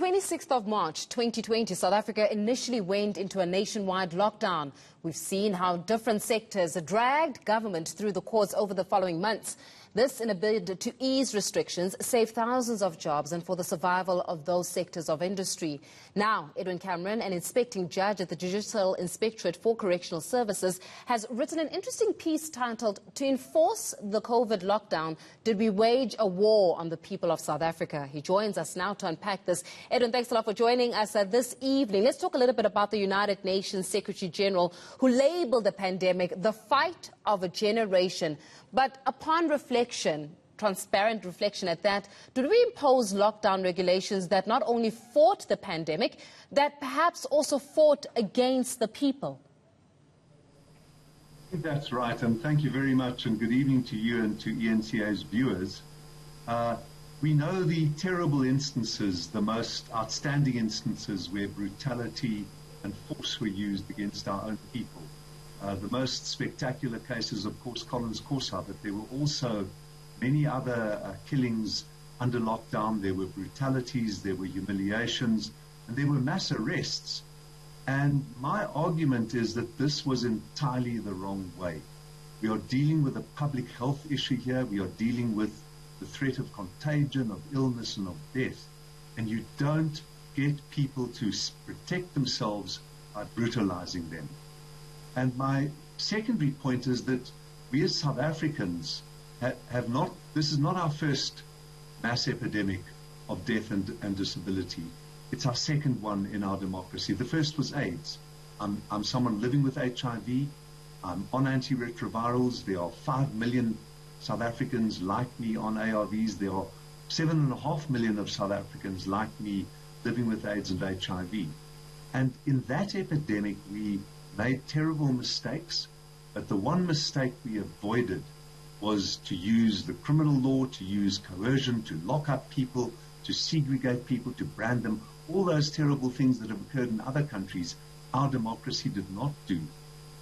26th of March 2020, South Africa initially went into a nationwide lockdown. We've seen how different sectors dragged government through the courts over the following months. This in a bid to ease restrictions, save thousands of jobs and for the survival of those sectors of industry. Now, Edwin Cameron, an inspecting judge at the Judicial Inspectorate for Correctional Services, has written an interesting piece titled, "To Enforce the COVID Lockdown, Did We Wage a War on the People of South Africa?" He joins us now to unpack this. Edwin, thanks a lot for joining us this evening. Let's talk a little bit about the United Nations Secretary General, who labeled the pandemic the fight of a generation. But upon reflection, transparent reflection at that, did we impose lockdown regulations that not only fought the pandemic, that perhaps also fought against the people? I think that's right, and thank you very much, and good evening to you and to eNCA's viewers. We know the terrible instances, the most outstanding instances where brutality and force were used against our own people. The most spectacular cases, of course, Collins Corsa, but there were also many other killings under lockdown. There were brutalities, there were humiliations, and there were mass arrests. And my argument is that this was entirely the wrong way. We are dealing with a public health issue here. We are dealing with the threat of contagion, of illness, and of death. And you don't get people to protect themselves by brutalizing them. And my secondary point is that we as South Africans have not, this is not our first mass epidemic of death and disability. It's our second one in our democracy. The first was AIDS. I'm someone living with HIV. I'm on antiretrovirals. There are 5 million South Africans like me on ARVs. There are 7.5 million of South Africans like me living with AIDS and HIV. And in that epidemic, we made terrible mistakes, but the one mistake we avoided was to use the criminal law, to use coercion, to lock up people, to segregate people, to brand them, all those terrible things that have occurred in other countries. Our democracy did not do,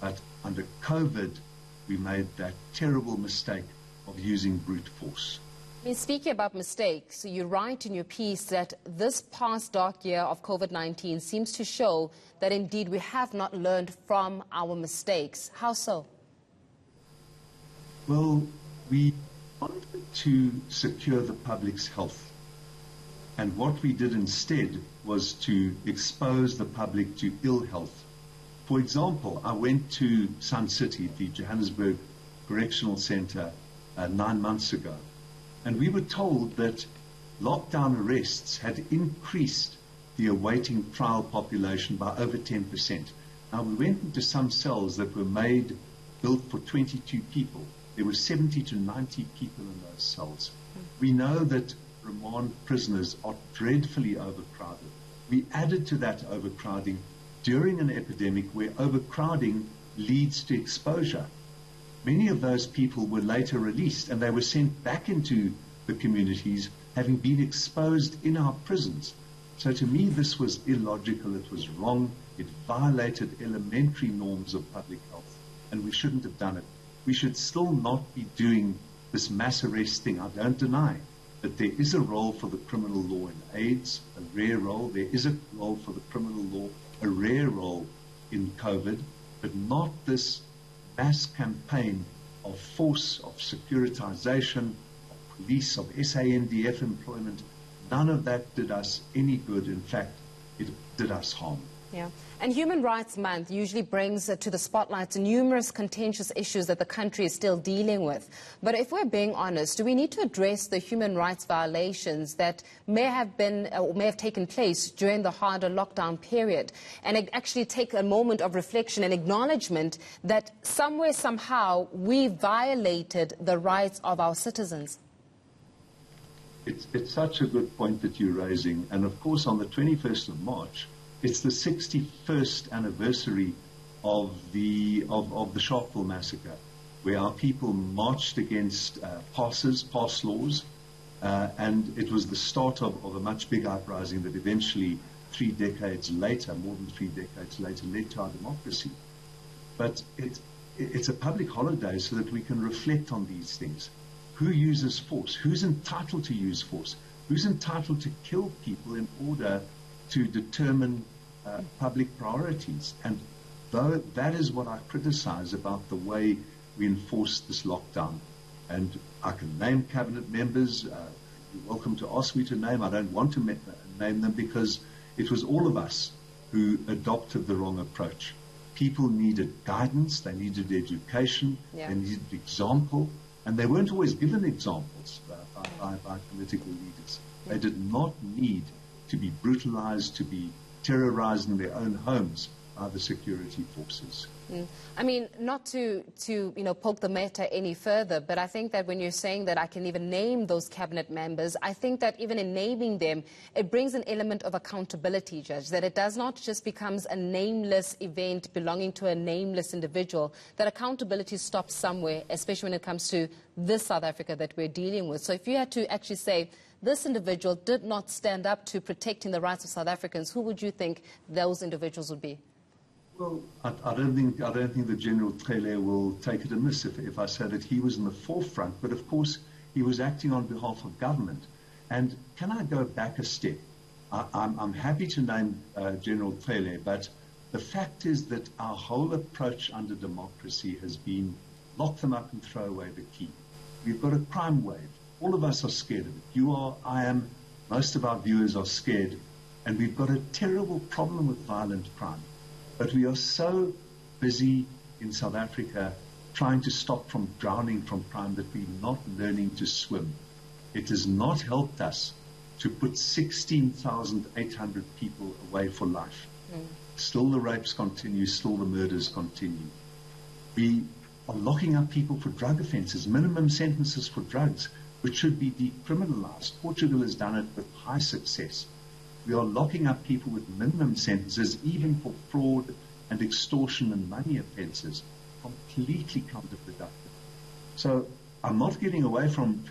but under COVID, we made that terrible mistake of using brute force. Speaking about mistakes, you write in your piece that this past dark year of COVID-19 seems to show that indeed we have not learned from our mistakes. How so? Well, we wanted to secure the public's health. And what we did instead was to expose the public to ill health. For example, I went to Sun City, the Johannesburg Correctional Centre, 9 months ago. And we were told that lockdown arrests had increased the awaiting trial population by over 10%. Now, we went into some cells that were built for 22 people. There were 70 to 90 people in those cells. We know that remand prisoners are dreadfully overcrowded. We added to that overcrowding during an epidemic where overcrowding leads to exposure. Many of those people were later released, and they were sent back into the communities, having been exposed in our prisons. So to me, this was illogical, it was wrong, it violated elementary norms of public health, and we shouldn't have done it. We should still not be doing this mass arrest thing. I don't deny that there is a role for the criminal law in AIDS, a rare role. There is a role for the criminal law, a rare role in COVID, but not this mass campaign of force, of securitization, of police, of SANDF employment. None of that did us any good. In fact, it did us harm. Yeah. And Human Rights Month usually brings to the spotlight numerous contentious issues that the country is still dealing with. But if we're being honest, do we need to address the human rights violations that may have been or may have taken place during the harder lockdown period, and actually take a moment of reflection and acknowledgement that somewhere, somehow, we violated the rights of our citizens? It's such a good point that you're raising. And of course, on the 21st of March, it's the 61st anniversary of the Sharpeville massacre, where our people marched against pass laws, and it was the start of a much bigger uprising that eventually, 3 decades later, more than 3 decades later, led to our democracy. But it's a public holiday so that we can reflect on these things. Who uses force? Who's entitled to use force? Who's entitled to kill people in order to determine public priorities? And though that is what I criticize about the way we enforce this lockdown. And I can name cabinet members. You're welcome to ask me to name. I don't want to name them because it was all of us who adopted the wrong approach. People needed guidance, they needed education, they needed example, and they weren't always given examples by political leaders. They did not need to be brutalized, to be terrorized in their own homes by the security forces. I mean, not to poke the matter any further, but I think that when you're saying that I can even name those cabinet members, I think that even in naming them, it brings an element of accountability, Judge, that it does not just becomes a nameless event belonging to a nameless individual, that accountability stops somewhere, especially when it comes to this South Africa that we're dealing with. So if you had to actually say, this individual did not stand up to protecting the rights of South Africans, who would you think those individuals would be? Well, I don't think the General Cele will take it amiss if I say that he was in the forefront, but of course he was acting on behalf of government. And can I go back a step? I'm happy to name General Cele, but the fact is that our whole approach under democracy has been lock them up and throw away the key. We've got a crime wave. All of us are scared of it. You are, I am, most of our viewers are scared, and we've got a terrible problem with violent crime. But we are so busy in South Africa trying to stop from drowning from crime that we're not learning to swim. It has not helped us to put 16,800 people away for life. Still the rapes continue, still the murders continue. We are locking up people for drug offences, minimum sentences for drugs, which should be decriminalised. Portugal has done it with high success. We are locking up people with minimum sentences, even for fraud and extortion and money offences, completely counterproductive. So I'm not getting away from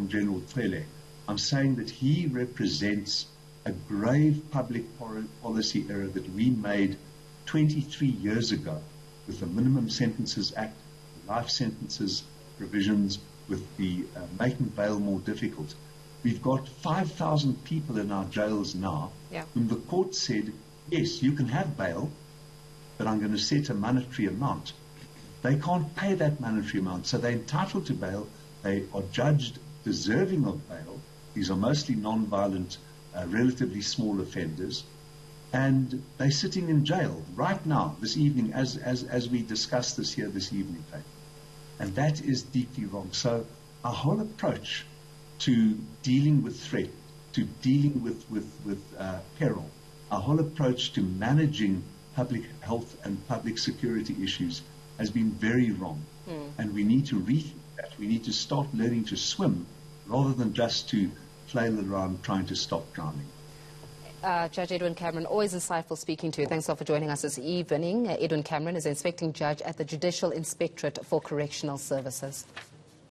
General Cele. I'm saying that he represents a grave public policy error that we made 23 years ago with the Minimum Sentences Act, the life sentences provisions, with the making bail more difficult. We've got 5,000 people in our jails now whom the court said, yes, you can have bail, but I'm going to set a monetary amount. They can't pay that monetary amount, so they're entitled to bail. They are judged deserving of bail. These are mostly non-violent, relatively small offenders, and they're sitting in jail right now, this evening, as we discuss this here this evening. And that is deeply wrong. So our whole approach to dealing with threat, to dealing with peril, our whole approach to managing public health and public security issues has been very wrong. And we need to rethink that. We need to start learning to swim rather than just to flail around trying to stop drowning. Judge Edwin Cameron, always insightful speaking to you. Thanks a lot for joining us this evening. Edwin Cameron is Inspecting Judge at the Judicial Inspectorate for Correctional Services.